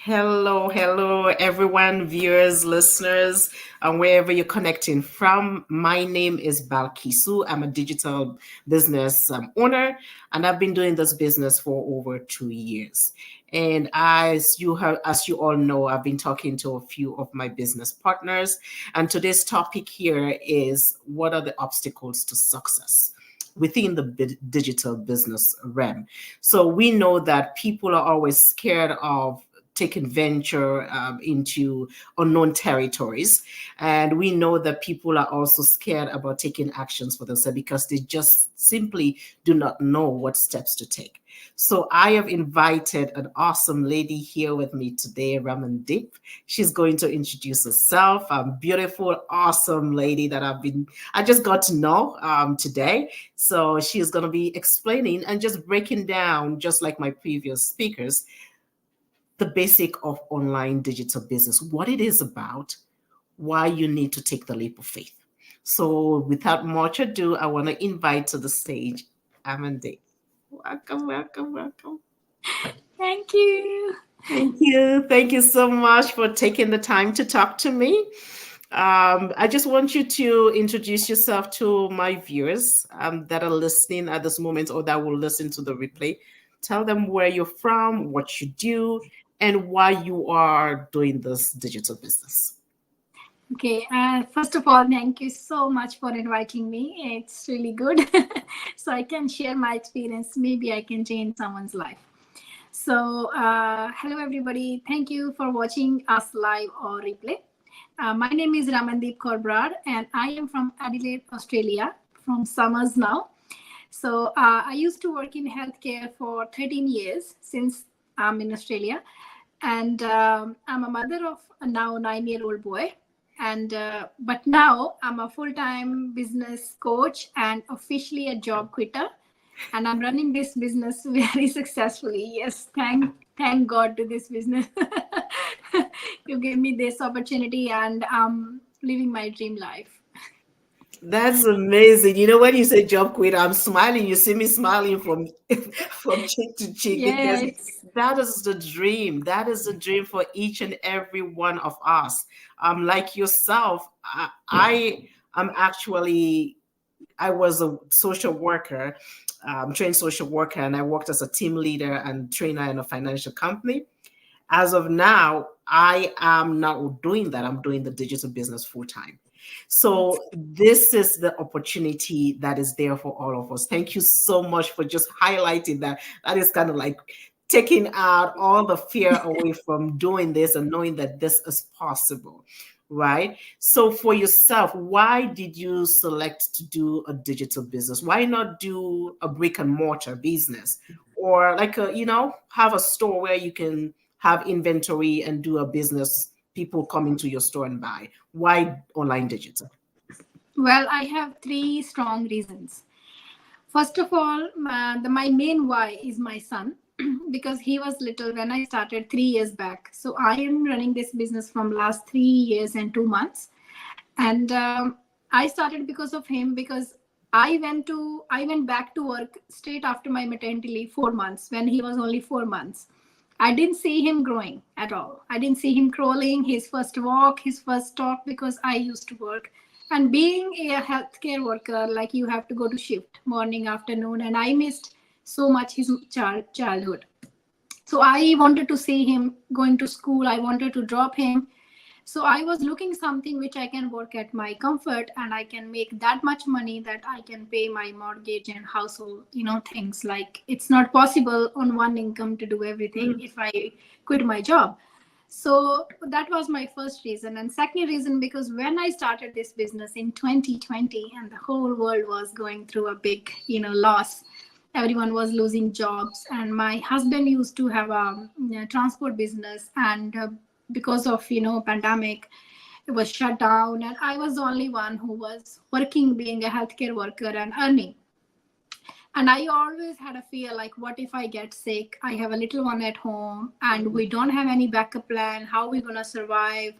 Hello, hello, everyone, viewers, listeners, and wherever you're connecting from. My name is Balkisu. I'm a digital business owner, and I've been doing this business for over 2 years. And as you all know, I've been talking to a few of my business partners, and today's topic here is what are the obstacles to success within the digital business realm. So we know that people are always scared of taking venture into unknown territories. And we know that people are also scared about taking actions for themselves because they just simply do not know what steps to take. So I have invited an awesome lady here with me today, Ramandeep. She's going to introduce herself. A beautiful, awesome lady that I just got to know today. So she's going to be explaining and just breaking down, just like my previous speakers, the basic of online digital business, what it is about, why you need to take the leap of faith. So without much ado, I want to invite to the stage Amanda. Welcome, welcome, welcome. Thank you. Thank you. Thank you so much for taking the time to talk to me. I just want you to introduce yourself to my viewers that are listening at this moment or that will listen to the replay. Tell them where you're from, what you do, and why you are doing this digital business. Okay, first of all, thank you so much for inviting me. It's really good. So I can share my experience. Maybe I can change someone's life. So, hello everybody. Thank you for watching us live or replay. My name is Ramandeep 𝐿 and I am from Adelaide, Australia, from summers now. So I used to work in healthcare for 13 years since I'm in Australia. And I'm a mother of a now 9-year-old boy. And but now I'm a full-time business coach and officially a job quitter. And I'm running this business very successfully. Yes, thank God to this business. You gave me this opportunity and I'm living my dream life. That's amazing. You know, when you say job quit, I'm smiling. You see me smiling from from cheek to cheek because Yes. that is the dream. That is the dream for each and every one of us. Like yourself, I am actually I was a social worker, trained social worker, and I worked as a team leader and trainer in a financial company. As of now, I am not doing that. I'm doing the digital business full time. So this is the opportunity that is there for all of us. Thank you so much for just highlighting that. That is kind of like taking out all the fear away from doing this and knowing that this is possible, right? So for yourself, why did you select to do a digital business? Why not do a brick and mortar business or like have a store where you can have inventory and do a business, people come into your store and buy? Why online digital? Well, I have 3 strong reasons. First of all, my main why is my son because he was little when I started 3 years back. So I am running this business from last 3 years and 2 months, and I started because of him because I went back to work straight after my maternity leave 4 months when he was only 4 months. I didn't see him growing at all. I didn't see him crawling, his first walk, his first talk, because I used to work. And being a healthcare worker, like you have to go to shift morning, afternoon, and I missed so much his childhood. So I wanted to see him going to school. I wanted to drop him. So I was looking something which I can work at my comfort and I can make that much money that I can pay my mortgage and household, things. Like it's not possible on one income to do everything if I quit my job. So that was my first reason. And second reason, because when I started this business in 2020 and the whole world was going through a big, loss, everyone was losing jobs. And my husband used to have a transport business, and because of pandemic, it was shut down, and I was the only one who was working, being a healthcare worker and earning. And I always had a fear, like, what if I get sick? I have a little one at home and we don't have any backup plan. How are we going to survive?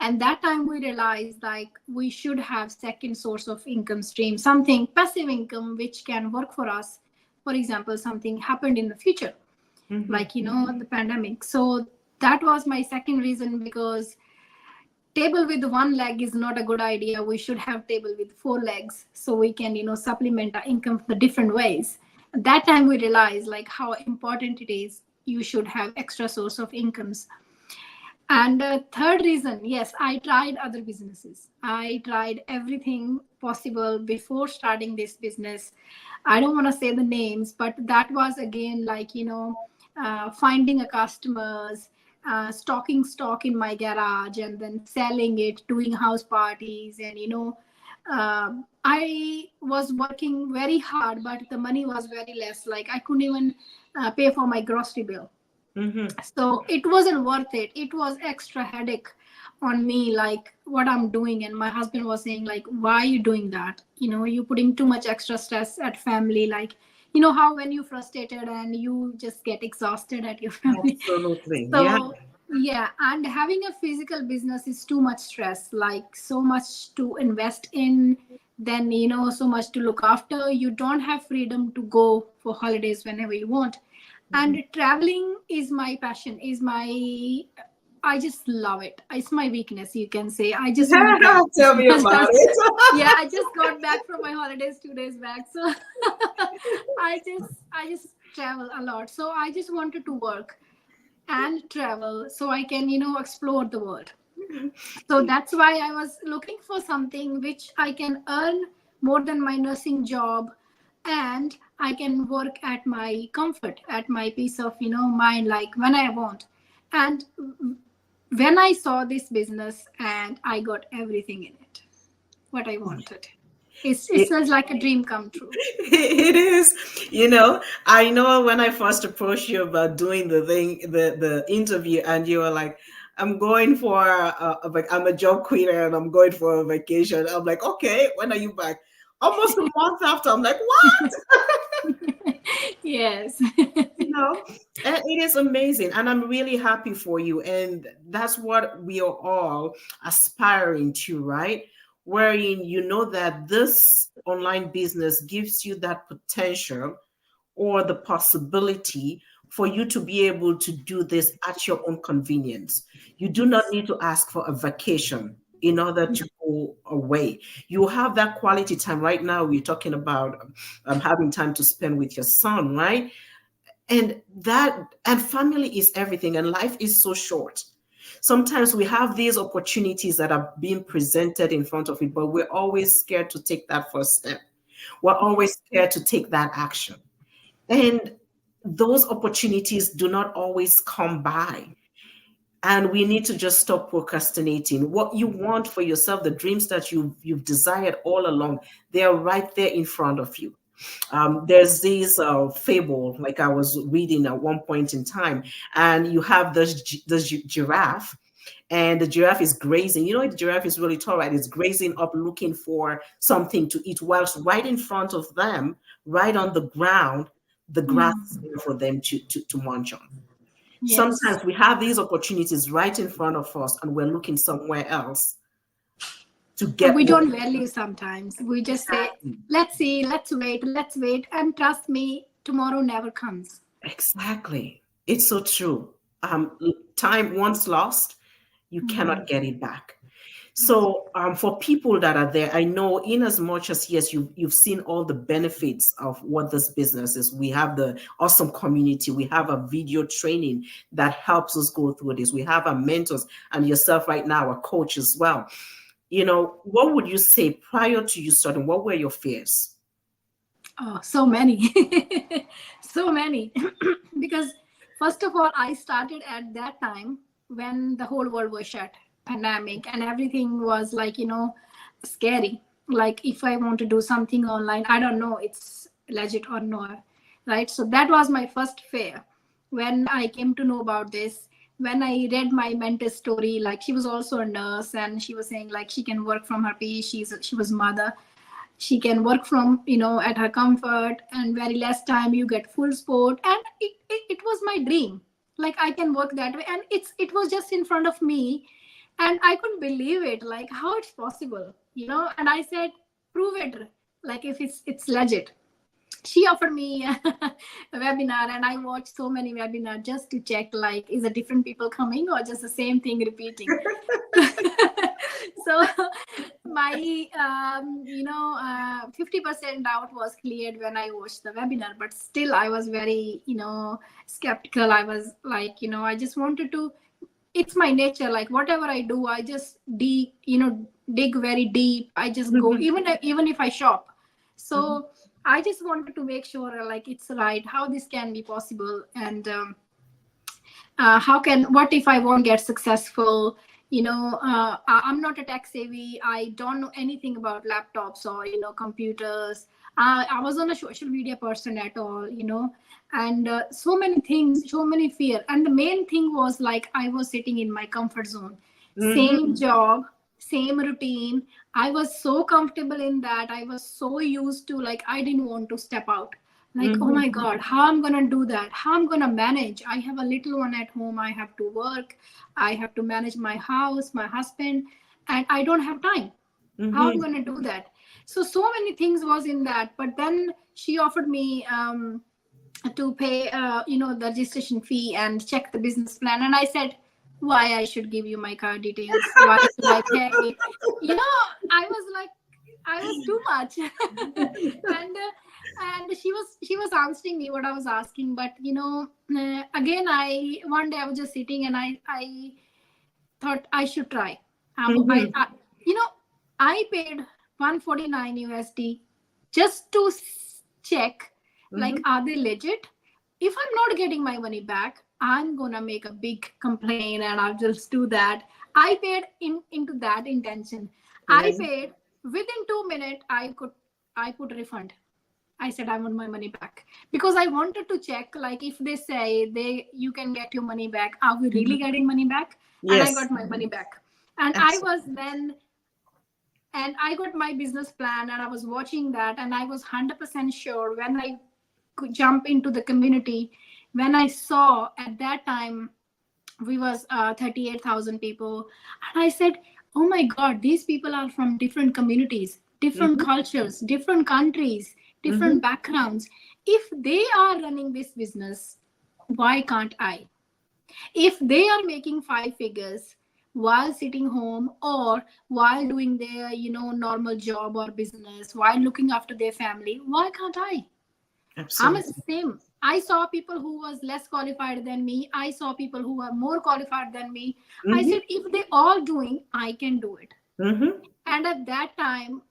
And that time we realized like we should have second source of income stream, something passive income, which can work for us. For example, something happened in the future, like, the pandemic. So that was my second reason, because table with one leg is not a good idea. We should have table with four legs so we can, supplement our income the different ways. At that time we realized like how important it is. You should have extra source of incomes. And third reason, yes, I tried other businesses. I tried everything possible before starting this business. I don't want to say the names, but that was again like, finding a customers, stocking stock in my garage and then selling it, doing house parties. And, I was working very hard, but the money was very less. Like I couldn't even pay for my grocery bill. So it wasn't worth it. It was extra headache on me, like what I'm doing. And my husband was saying like, why are you doing that? You're putting too much extra stress at family. Like, how when you're frustrated and you just get exhausted at your family. Absolutely. So yeah, and having a physical business is too much stress, like so much to invest in, then so much to look after. You don't have freedom to go for holidays whenever you want. And traveling is my passion, I just love it. It's my weakness, you can say. I just want to Tell me about it. yeah, I just got back from my holidays 2 days back. So I just travel a lot. So I just wanted to work and travel so I can, explore the world. So that's why I was looking for something which I can earn more than my nursing job, and I can work at my comfort, at my peace of, mind, like when I want. And when I saw this business, and I got everything in it, what I wanted. It was like a dream come true. It is. I know when I first approached you about doing the interview, and you were like, I'm going for I'm a job queen and I'm going for a vacation. I'm like, okay, when are you back? Almost a month after, I'm like, what? Yes. And it is amazing. And I'm really happy for you. And that's what we are all aspiring to, right? Wherein you know that this online business gives you that potential or the possibility for you to be able to do this at your own convenience. You do not need to ask for a vacation in order to go away. You have that quality time. Right now, we're talking about having time to spend with your son, right? And family is everything, and life is so short. Sometimes we have these opportunities that are being presented in front of it, but we're always scared to take that first step. We're always scared to take that action. And those opportunities do not always come by. And we need to just stop procrastinating. What you want for yourself, the dreams that you've desired all along, they are right there in front of you. There's this fable, like I was reading at one point in time, and you have this giraffe, and the giraffe is grazing. The giraffe is really tall, right? It's grazing up, looking for something to eat, whilst right in front of them, right on the ground, the grass is there for them to munch on. Yes. Sometimes we have these opportunities right in front of us, and we're looking somewhere else to get. We don't value sometimes. We just say, let's see, let's wait, and trust me, tomorrow never comes. Exactly. It's so true. Time once lost, you cannot get it back. So for people that are there, I know in as much as, yes, you've seen all the benefits of what this business is. We have the awesome community. We have a video training that helps us go through this. We have our mentors, and yourself right now, a coach as well. What would you say prior to you starting? What were your fears? Oh, so many. So many. Because first of all, I started at that time when the whole world was shut, pandemic, and everything was like, scary. Like if I want to do something online, I don't know it's legit or not, right? So that was my first fear when I came to know about this. When I read my mentor's story, like she was also a nurse, and she was saying like she can work from her peace. She was mother. She can work from, at her comfort, and very less time you get full support. And it was my dream. Like I can work that way. And it was just in front of me. And I couldn't believe it, like how it's possible, and I said, prove it, like if it's legit. she offered me a webinar, and I watched so many webinars just to check, like, is it different people coming or just the same thing repeating. So my 50% doubt was cleared when I watched the webinar, but still I was very skeptical. I was like, I just wanted to, it's my nature, like whatever I do, I just dig very deep. I just go, even if I shop. So I just wanted to make sure, like, it's right, how this can be possible. And what if I won't get successful? I'm not a tech savvy. I don't know anything about laptops or computers. I was on a social media person at all, and so many things, so many fear. And the main thing was, like, I was sitting in my comfort zone. Same job, same routine. I was so comfortable in that. I was so used to, like, I didn't want to step out. Like, oh my God, how I'm gonna do that? How I'm gonna manage? I have a little one at home. I have to work. I have to manage my house, my husband, and I don't have time. How I'm gonna do that? So many things was in that. But then she offered me to pay, the registration fee and check the business plan, and I said, why I should give you my card details? Why should I pay? I was like, I was too much. And she was answering me what I was asking. But again, one day I was just sitting, and I thought I should try. I paid 149 USD just to check, like, are they legit? If I'm not getting my money back, I'm gonna make a big complaint, and I'll just do that. I paid into that intention. I paid within 2 minutes. I put refund. I said I want my money back, because I wanted to check, like, if they say you can get your money back, are we really getting money back? And I got my money back. And I got my business plan, and I was watching that, and I was 100% sure when I could jump into the community. When I saw at that time, we was 38,000 people, and I said, oh my God, these people are from different communities, different cultures, different countries, different backgrounds. If they are running this business, why can't I? If they are making 5 figures while sitting home, or while doing their normal job or business, while looking after their family, why can't I? Absolutely. I'm the same. I saw people who was less qualified than me. I saw people who were more qualified than me. I said, if they all doing, I can do it. And at that time,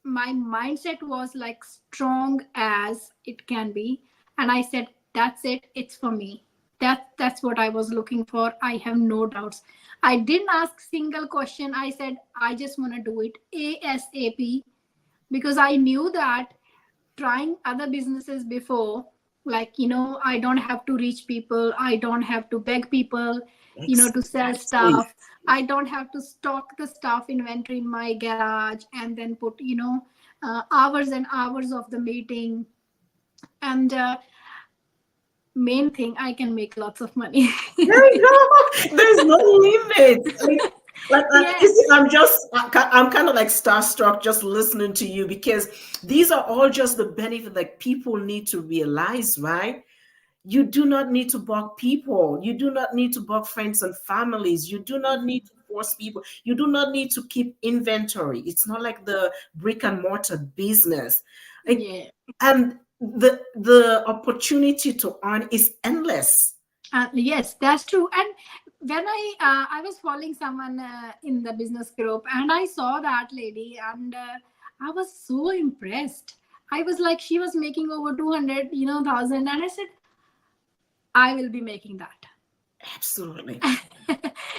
my mindset was like strong as it can be. And I said, that's it. It's for me. That's what I was looking for. I have no doubts. I didn't ask single question. I said, I just want to do it ASAP, because I knew that trying other businesses before, like, I don't have to reach people. I don't have to beg people, to sell stuff. I don't have to stock the stuff inventory in my garage and then put, hours and hours of the meeting. And main thing, I can make lots of money. There you go. There's no limit. I'm kind of like starstruck just listening to you, because these are all just the benefit that people need to realize, right? You do not need to bug people. You do not need to bug friends and families. You do not need to force people. You do not need to keep inventory. It's not like the brick and mortar business. And the opportunity to earn is endless. Yes, that's true. And when I was following someone in the business group, and I saw that lady, and I was so impressed. I was like, she was making over 200,000, and I said, I will be making that. Absolutely.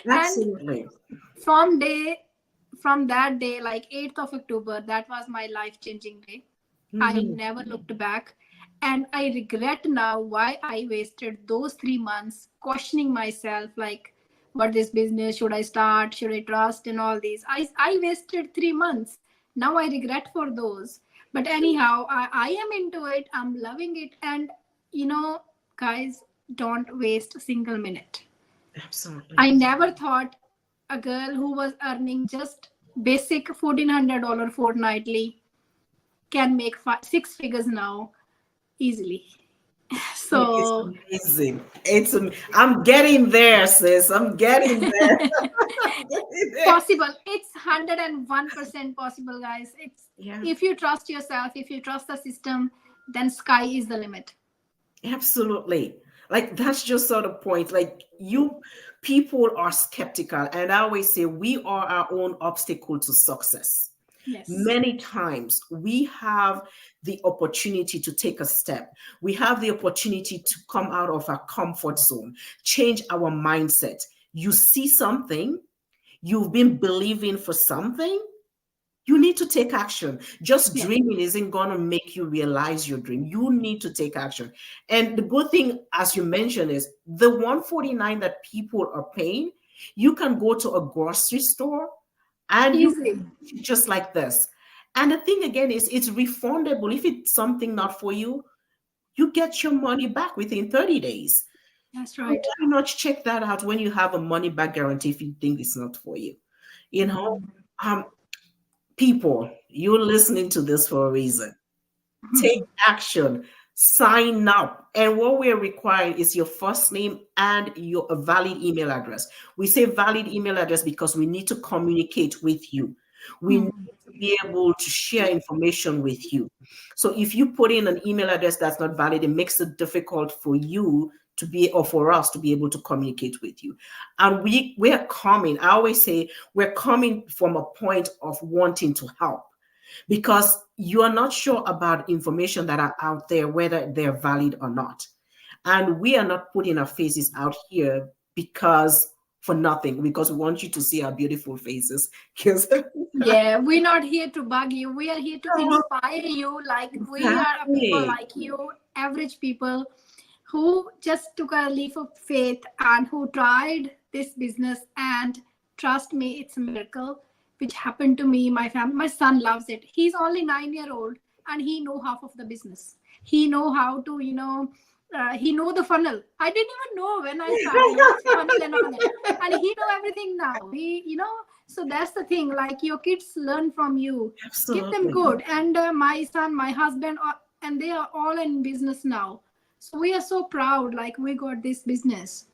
Absolutely. From that day, like 8th of October, that was my life-changing day. I never looked back. And I regret now why I wasted those 3 months questioning myself, like, what this business, should I start, should I trust, and all these. I wasted 3 months. Now I regret for those. But anyhow, I am into it. I'm loving it. And, guys, don't waste a single minute. Absolutely. I never thought a girl who was earning just basic $1,400 fortnightly can make 6 figures now. easily. It's So amazing. I'm getting there, sis. I'm getting there. I'm getting there. possible. It's 101% possible, guys. It's Yeah, if you trust yourself, if you trust the system, then sky is the limit. absolutely. Like that's just sort of point. Like you people are skeptical, and I always say we are our own obstacle to success. Yes. Many times we have the opportunity to take a step. We have the opportunity to come out of our comfort zone, change our mindset. You see something, you've been believing for something, you need to take action. Just Yeah. dreaming isn't going to make you realize your dream. You need to take action. And the good thing, as you mentioned, is the 149 that people are paying, you can go to a grocery store and you Easy. just like this. And the thing again is it's refundable. If it's something not for you, you get your money back within 30 days. That's So right. why not check that out when you have a money back guarantee if you think it's not for you? You know, um, people, you're listening to this for a reason. Take action, sign up. And what we're requiring is your first name and your a valid email address. We say valid email address because we need to communicate with you. We need to be able to share information with you. So if you put in an email address that's not valid, it makes it difficult for you to be or for us to be able to communicate with you. And we're coming. I always say we're coming from a point of wanting to help because you are not sure about information that are out there, whether they're valid or not. And we are not putting our faces out here because for nothing, because we want you to see our beautiful faces. Because Yeah, we're not here to bug you. We are here to inspire you. Like we are a people exactly. like you, average people who just took a leap of faith and who tried this business. And trust me, it's a miracle which happened to me. My family, my son loves it. He's only 9 year old and he know half of the business. He know how to, he know the funnel. I didn't even know when I started what's funnel and all that, and he know everything now. So that's the thing. Like your kids learn from you. Give them Absolutely. good. And my son, my husband, and they are all in business now. So we are so proud. Like we got this business.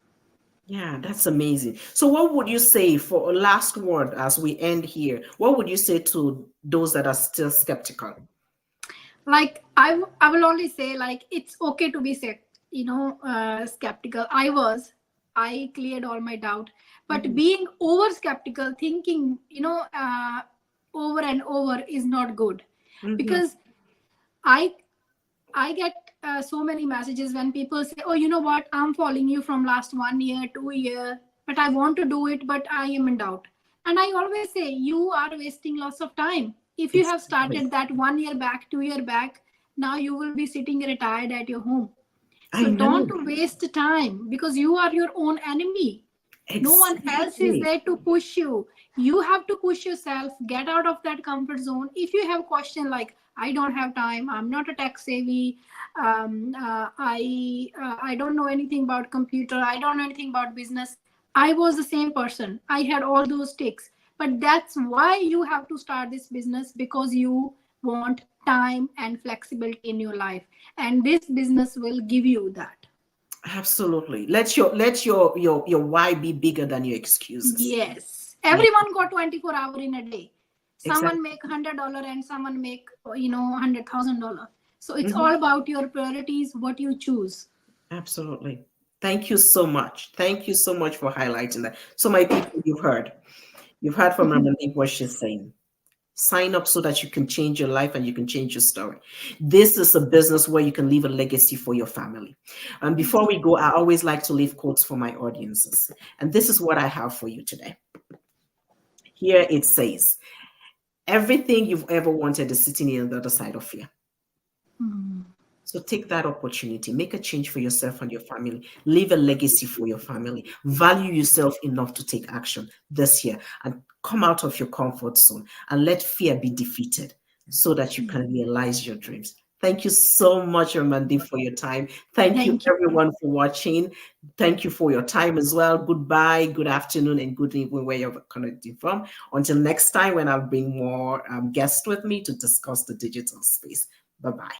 Yeah, that's amazing. So, what would you say for a last word as we end here? What would you say to those that are still skeptical? Like I will only say like it's okay to be skeptical. I cleared all my doubt, but Mhm, being over skeptical, thinking over and over is not good, mhm. because I I get so many messages when people say, "Oh, you know what? I'm following you from last 1 year, 2 year, but I want to do it, but I am in doubt." And I always say, you are wasting lots of time. If you have Exactly. started that 1 year back, 2 year back, now you will be sitting retired at your home. I So know. don't waste time because you are your own enemy. No one else is Exactly. there to push you. You have to push yourself, get out of that comfort zone. If you have question like, I don't have time, I'm not a tech savvy, I don't know anything about computer, I don't know anything about business. I was the same person. I had all those ticks. But that's why you have to start this business, because you want time and flexibility in your life. And this business will give you that. Absolutely. Let your why be bigger than your excuses. Yes. Yeah, Everyone got 24 hour in a day. exactly. Someone make $100 and someone make $100,000. So it's Mhm. all about your priorities, what you choose. Absolutely. Thank you so much. Thank you so much for highlighting that. So, my people, you've heard. You've heard from Ramandeep what she's saying. Sign up so that you can change your life and you can change your story. This is a business where you can leave a legacy for your family. And before we go, I always like to leave quotes for my audiences. And this is what I have for you today. Here it says, everything you've ever wanted is sitting on the other side of fear. So take that opportunity, make a change for yourself and your family, leave a legacy for your family, value yourself enough to take action this year and come out of your comfort zone and let fear be defeated so that you can realize your dreams. Thank you so much, Ramandeep, for your time. Thank you, Thank you. everyone, for watching. Thank you for your time as well. Goodbye, good afternoon, and good evening, where you're connecting from. Until next time, when I'll bring more guests with me to discuss the digital space. Bye bye.